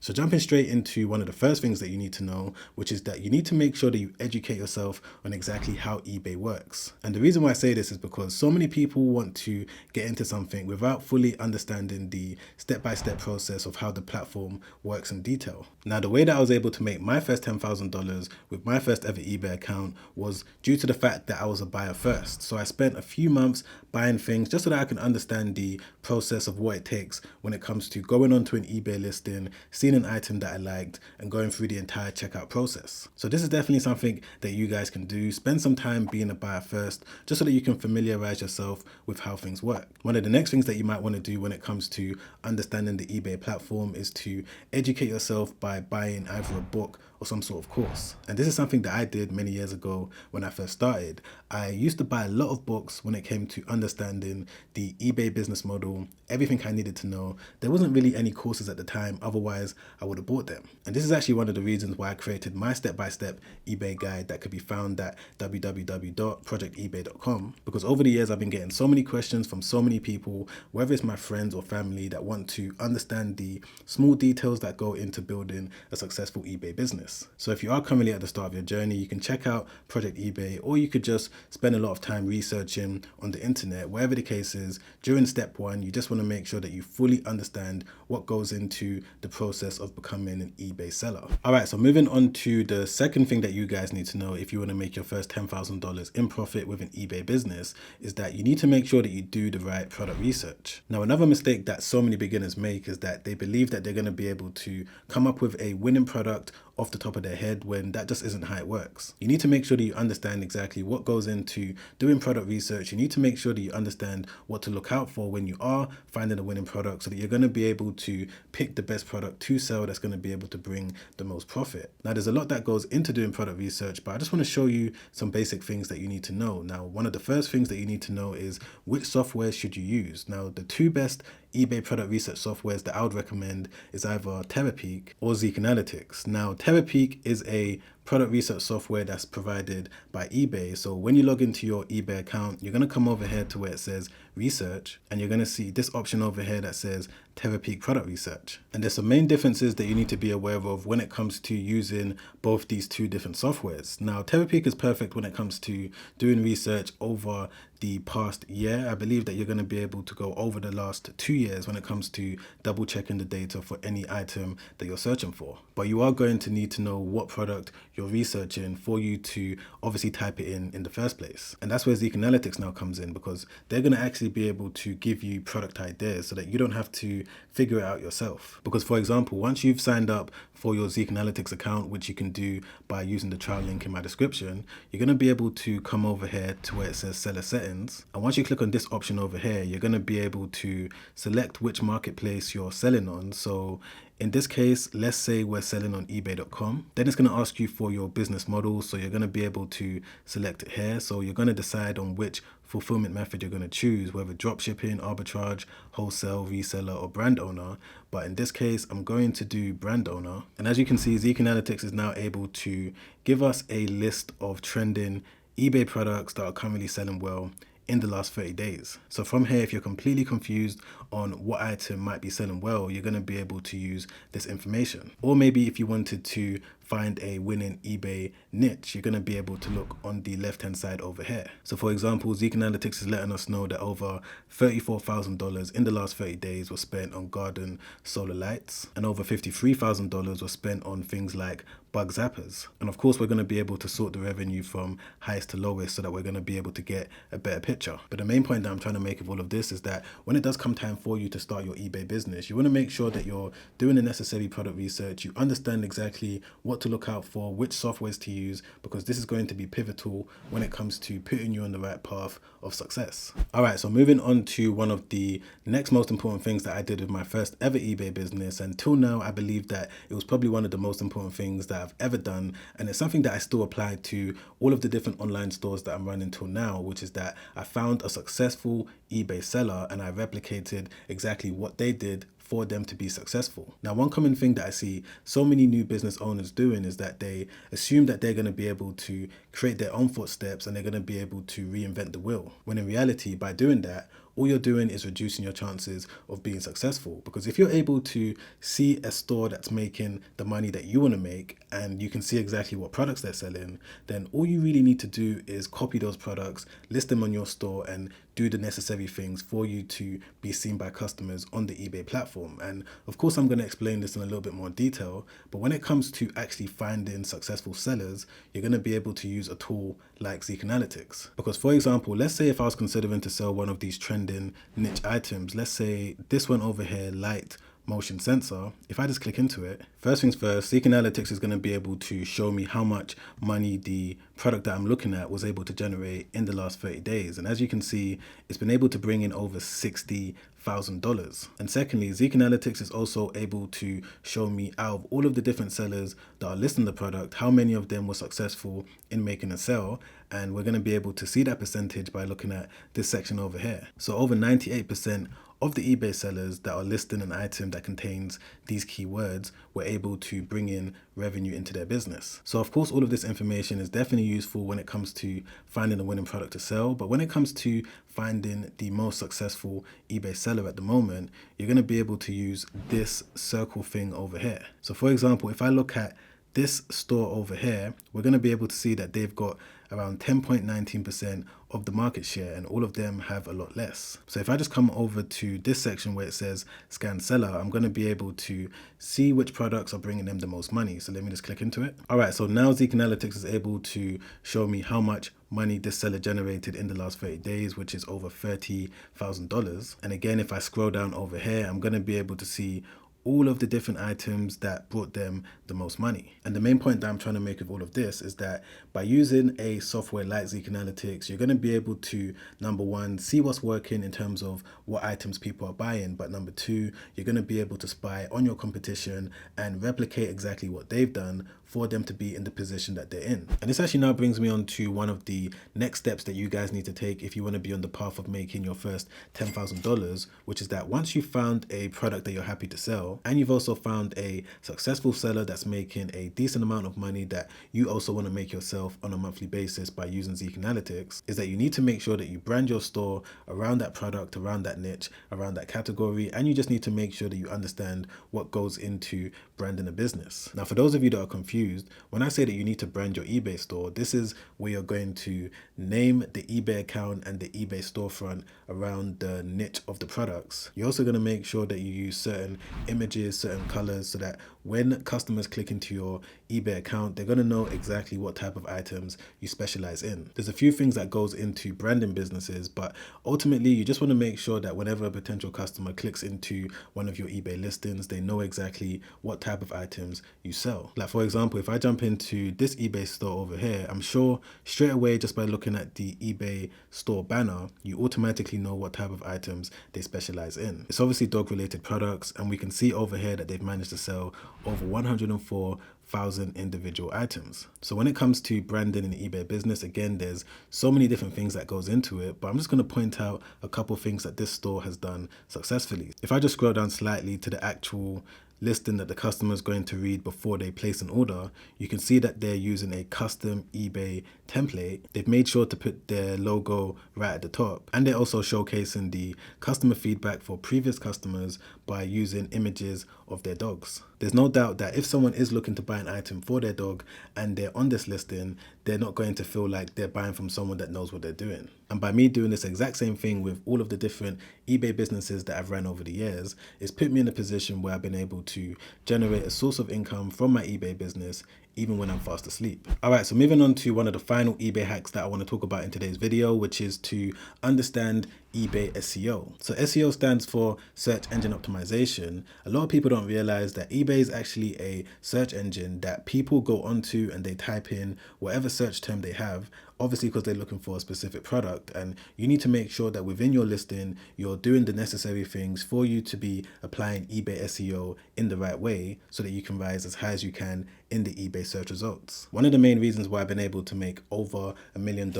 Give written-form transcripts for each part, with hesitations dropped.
So jumping straight into one of the first things that you need to know, which is that you need to make sure that you educate yourself on exactly how eBay works. And the reason why I say this is because so many people want to get into something without fully understanding the step-by-step process of how the platform works in detail. Now, the way that I was able to make my first $10,000 with my first ever eBay account was due to the fact that I was a buyer first. So I spent a few months buying things just so that I can understand the process of what it takes when it comes to going onto an eBay listing, seeing an item that I liked, and going through the entire checkout process. So this is definitely something that you guys can do. Spend some time being a buyer first, just so that you can familiarize yourself with how things work. One of the next things that you might want to do when it comes to understanding the eBay platform is to educate yourself by buying either a book or some sort of course. And this is something that I did many years ago when I first started. I used to buy a lot of books when it came to understanding the eBay business model, everything I needed to know. There wasn't really any courses at the time, otherwise I would have bought them. And this is actually one of the reasons why I created my step-by-step eBay guide that could be found at www.projectebay.com, because over the years I've been getting so many questions from so many people, whether it's my friends or family, that want to understand the small details that go into building a successful eBay business. So if you are currently at the start of your journey, you can check out Project eBay, or you could just spend a lot of time researching on the internet. Whatever the case is, during step one, you just want to make sure that you fully understand what goes into the process of becoming an eBay seller. All right, so moving on to the second thing that you guys need to know if you want to make your first $10,000 in profit with an eBay business is that you need to make sure that you do the right product research. Now, another mistake that so many beginners make is that they believe that they're going to be able to come up with a winning product off the top of their head, when that just isn't how it works. You need to make sure that you understand exactly what goes into doing product research. You need to make sure that you understand what to look out for when you are finding a winning product, so that you're going to be able to pick the best product to sell that's going to be able to bring the most profit. Now, there's a lot that goes into doing product research, but I just want to show you some basic things that you need to know. Now, one of the first things that you need to know is which software should you use. Now, the two best eBay product research softwares that I would recommend is either Terapeak or Zik Analytics. Now, Terapeak is a product research software that's provided by eBay. So when you log into your eBay account, you're going to come over here to where it says research, and you're going to see this option over here that says Terapeak product research. And there's some main differences that you need to be aware of when it comes to using both these two different softwares. Now, Terapeak is perfect when it comes to doing research over the past year. I believe that you're going to be able to go over the last 2 years when it comes to double checking the data for any item that you're searching for. But you are going to need to know what product you're researching for you to obviously type it in the first place. And that's where Zik Analytics now comes in, because they're going to actually be able to give you product ideas so that you don't have to figure it out yourself. Because, for example, once you've signed up for your Zik Analytics account, which you can do by using the trial link in my description, you're going to be able to come over here to where it says seller settings. And once you click on this option over here, you're going to be able to select which marketplace you're selling on. So in this case, let's say we're selling on ebay.com. Then it's going to ask you for your business model. So you're going to be able to select it here. So you're going to decide on which fulfillment method you're going to choose, whether dropshipping, arbitrage, wholesale, reseller, or brand owner. But in this case, I'm going to do brand owner. And as you can see, Zik Analytics is now able to give us a list of trending eBay products that are currently selling well in the last 30 days. So from here, if you're completely confused on what item might be selling well, you're going to be able to use this information. Or maybe if you wanted to find a winning eBay niche, you're going to be able to look on the left hand side over here. So for example, Zik Analytics is letting us know that over $34,000 in the last 30 days was spent on garden solar lights, and over $53,000 was spent on things like bug zappers. And of course, we're going to be able to sort the revenue from highest to lowest so that we're going to be able to get a better picture. But the main point that I'm trying to make of all of this is that when it does come time for you to start your eBay business, you want to make sure that you're doing the necessary product research. You understand exactly what to look out for, which softwares to use, because this is going to be pivotal when it comes to putting you on the right path of success. All right, so moving on to one of the next most important things that I did with my first ever eBay business. Until now, I believe that it was probably one of the most important things that I've ever done, and it's something that I still apply to all of the different online stores that I'm running till now, which is that I found a successful eBay seller and I replicated exactly what they did for them to be successful. Now, one common thing that I see so many new business owners doing is that they assume that they're going to be able to create their own footsteps and they're going to be able to reinvent the wheel. When in reality, by doing that, all you're doing is reducing your chances of being successful. Because if you're able to see a store that's making the money that you want to make, and you can see exactly what products they're selling, then all you really need to do is copy those products, list them on your store, and do the necessary things for you to be seen by customers on the eBay platform. And of course, I'm going to explain this in a little bit more detail, but when it comes to actually finding successful sellers, you're going to be able to use a tool like Zik Analytics. Because for example, let's say if I was considering to sell one of these trending niche items, let's say this one over here, light motion sensor. If I just click into it, first things first, Zik Analytics is going to be able to show me how much money the product that I'm looking at was able to generate in the last 30 days. And as you can see, it's been able to bring in over $60,000. And secondly, Zik Analytics is also able to show me out of all of the different sellers that are listing the product, how many of them were successful in making a sale. And we're going to be able to see that percentage by looking at this section over here. So over 98% of the eBay sellers that are listing an item that contains these keywords were able to bring in revenue into their business. So of course, all of this information is definitely useful when it comes to finding a winning product to sell. But when it comes to finding the most successful eBay seller at the moment, you're going to be able to use this circle thing over here. So for example, if I look at this store over here, we're going to be able to see that they've got around 10.19% of the market share, and all of them have a lot less. So if I just come over to this section where it says scan seller, I'm going to be able to see which products are bringing them the most money. So let me just click into it. All right, so now Zik Analytics is able to show me how much money this seller generated in the last 30 days, which is over $30,000. And again, if I scroll down over here, I'm going to be able to see all of the different items that brought them the most money. And the main point that I'm trying to make with all of this is that by using a software like Zik Analytics, you're going to be able to, number one, see what's working in terms of what items people are buying. But number two, you're going to be able to spy on your competition and replicate exactly what they've done for them to be in the position that they're in. And this actually now brings me on to one of the next steps that you guys need to take if you want to be on the path of making your first $10,000, which is that once you've found a product that you're happy to sell, and you've also found a successful seller that's making a decent amount of money that you also want to make yourself on a monthly basis by using Zik Analytics, is that you need to make sure that you brand your store around that product, around that niche, around that category, and you just need to make sure that you understand what goes into branding a business. Now, for those of you that are confused, when I say that you need to brand your eBay store, this is where you're going to name the eBay account and the eBay storefront around the niche of the products. You're also going to make sure that you use certain images, certain colors, so that when customers click into your eBay account, they're going to know exactly what type of items you specialize in. There's a few things that goes into branding businesses, but ultimately you just want to make sure that whenever a potential customer clicks into one of your eBay listings, they know exactly what type of items you sell. Like for example, if I jump into this eBay store over here, I'm sure straight away just by looking at the eBay store banner, you automatically know what type of items they specialize in. It's obviously dog related products, and we can see over here that they've managed to sell over 104,000 individual items. So when it comes to branding in the eBay business, again, there's so many different things that goes into it, but I'm just going to point out a couple of things that this store has done successfully. If I just scroll down slightly to the actual listing that the customer is going to read before they place an order, you can see that they're using a custom eBay template. They've made sure to put their logo right at the top, and they're also showcasing the customer feedback for previous customers by using images of their dogs. There's no doubt that if someone is looking to buy an item for their dog and they're on this listing, they're not going to feel like they're buying from someone that knows what they're doing. And by me doing this exact same thing with all of the different eBay businesses that I've ran over the years, it's put me in a position where I've been able to generate a source of income from my eBay business even when I'm fast asleep. All right, so moving on to one of the final eBay hacks that I want to talk about in today's video, which is to understand eBay SEO. So SEO stands for search engine optimization. A lot of people don't realize that eBay is actually a search engine that people go onto and they type in whatever search term they have, obviously because they're looking for a specific product. And you need to make sure that within your listing, you're doing the necessary things for you to be applying eBay SEO in the right way so that you can rise as high as you can in the eBay search results. One of the main reasons why I've been able to make over $1 million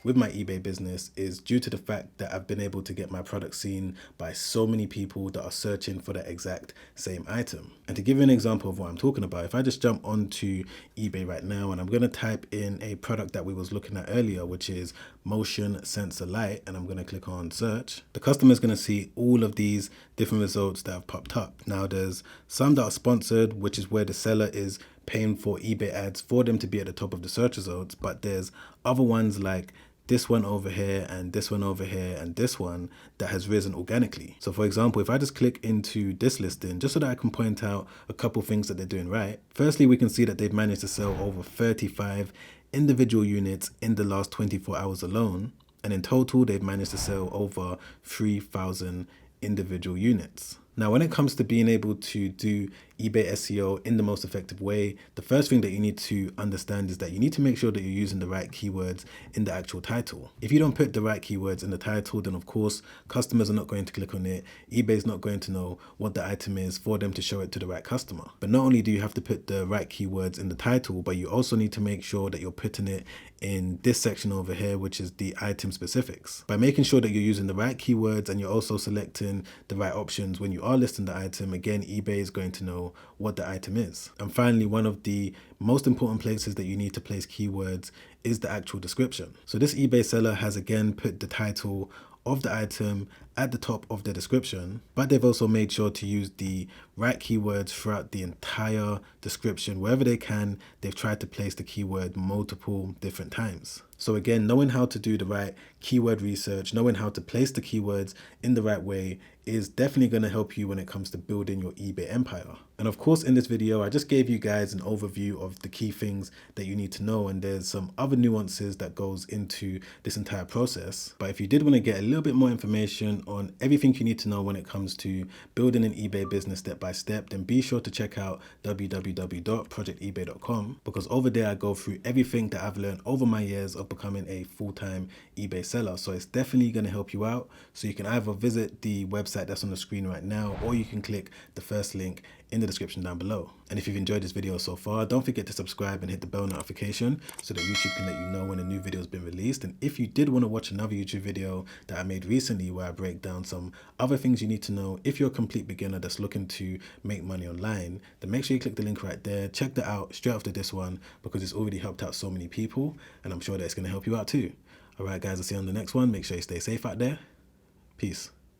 with my eBay business is due to the fact that I've been able to get my product seen by so many people that are searching for that exact same item. And to give you an example of what I'm talking about, if I just jump onto eBay right now and I'm going to type in a product that we was looking at about earlier, which is motion sensor light, and I'm going to click on search, the customer is going to see all of these different results that have popped up. Now there's some that are sponsored, which is where the seller is paying for eBay ads for them to be at the top of the search results, but there's other ones like this one over here and this one over here and this one that has risen organically. So for example, if I just click into this listing, just so that I can point out a couple things that they're doing right. Firstly, we can see that they've managed to sell over 35 individual units in the last 24 hours alone. And in total, they've managed to sell over 3,000 individual units. Now, when it comes to being able to do eBay SEO in the most effective way, the first thing that you need to understand is that you need to make sure that you're using the right keywords in the actual title. If you don't put the right keywords in the title, then of course, customers are not going to click on it. eBay is not going to know what the item is for them to show it to the right customer. But not only do you have to put the right keywords in the title, but you also need to make sure that you're putting it in this section over here, which is the item specifics. By making sure that you're using the right keywords and you're also selecting the right options when you are listing the item, again, eBay is going to know what the item is. And finally, one of the most important places that you need to place keywords is the actual description. So this eBay seller has again put the title of the item at the top of the description, but they've also made sure to use the right keywords throughout the entire description. Wherever they can, they've tried to place the keyword multiple different times. So again, knowing how to do the right keyword research, knowing how to place the keywords in the right way is definitely going to help you when it comes to building your eBay empire. And of course, in this video, I just gave you guys an overview of the key things that you need to know. And there's some other nuances that goes into this entire process. But if you did want to get a little bit more information on everything you need to know when it comes to building an eBay business step by step, then be sure to check out www.projectebay.com, because over there I go through everything that I've learned over my years of becoming a full-time eBay seller. So it's definitely going to help you out. So you can either visit the website that's on the screen right now, or you can click the first link in the description down below. And if you've enjoyed this video so far, don't forget to subscribe and hit the bell notification so that YouTube can let you know when a new video has been released. And if you did want to watch another YouTube video that I made recently where I break down some other things you need to know if you're a complete beginner that's looking to make money online, then make sure you click the link right there. Check that out straight after this one, because it's already helped out so many people, and I'm sure that it's going to help you out too. All right, guys, I'll see you on the next one. Make sure you stay safe out there. Peace.